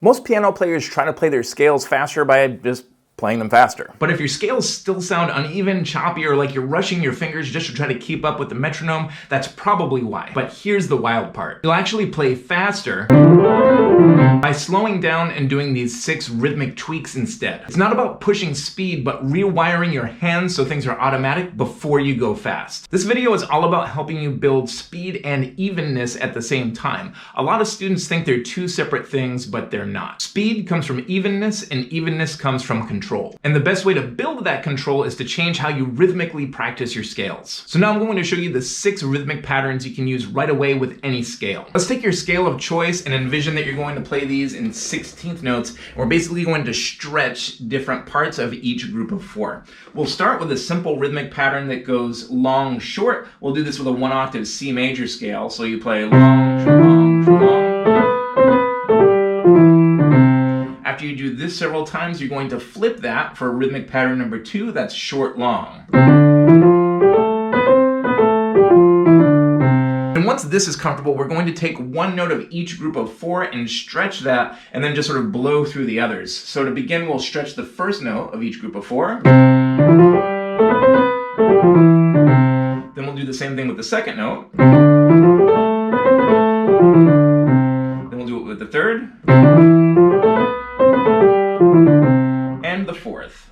Most piano players try to play their scales faster by just playing them faster. But if your scales still sound uneven, choppy, or like you're rushing your fingers just to try to keep up with the metronome, that's probably why. But here's the wild part. You'll actually play faster by slowing down and doing these 6 rhythmic tweaks instead. It's not about pushing speed, but rewiring your hands so things are automatic before you go fast. This video is all about helping you build speed and evenness at the same time. A lot of students think they're two separate things, but they're not. Speed comes from evenness, and evenness comes from control. And the best way to build that control is to change how you rhythmically practice your scales. So now I'm going to show you the 6 rhythmic patterns you can use right away with any scale. Let's take your scale of choice and envision that you're going to play these in 16th notes. And we're basically going to stretch different parts of each group of 4. We'll start with a simple rhythmic pattern that goes long, short. We'll do this with a 1 octave C major scale. So you play long, long, long. After you do this several times, you're going to flip that for rhythmic pattern number 2, that's short, long. And once this is comfortable, we're going to take 1 note of each group of 4 and stretch that, and then just sort of blow through the others. So to begin, we'll stretch the first note of each group of 4. Then we'll do the same thing with the second note. Then we'll do it with the third. And the fourth.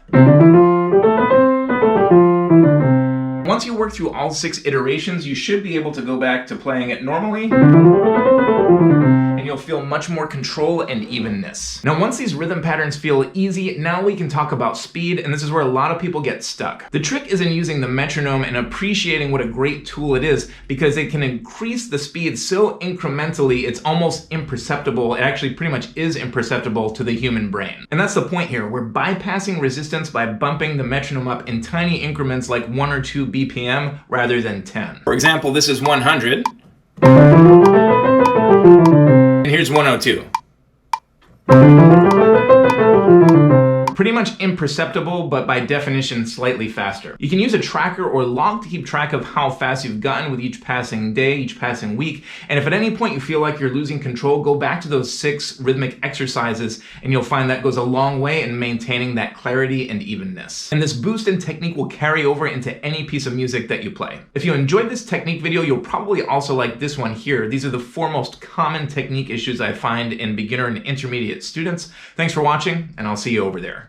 Once you work through all 6 iterations, you should be able to go back to playing it normally, and you'll feel much more control and evenness. Now, once these rhythm patterns feel easy, now we can talk about speed, and this is where a lot of people get stuck. The trick is in using the metronome and appreciating what a great tool it is, because it can increase the speed so incrementally it's almost imperceptible. It actually pretty much is imperceptible to the human brain. And that's the point here. We're bypassing resistance by bumping the metronome up in tiny increments like 1 or 2 BPM rather than 10. For example, this is 100. And here's 102. Pretty much imperceptible, but by definition slightly faster. You can use a tracker or log to keep track of how fast you've gotten with each passing day, each passing week, and if at any point you feel like you're losing control, go back to those 6 rhythmic exercises and you'll find that goes a long way in maintaining that clarity and evenness. And this boost in technique will carry over into any piece of music that you play. If you enjoyed this technique video, you'll probably also like this one here. These are the 4 most common technique issues I find in beginner and intermediate students. Thanks for watching, and I'll see you over there.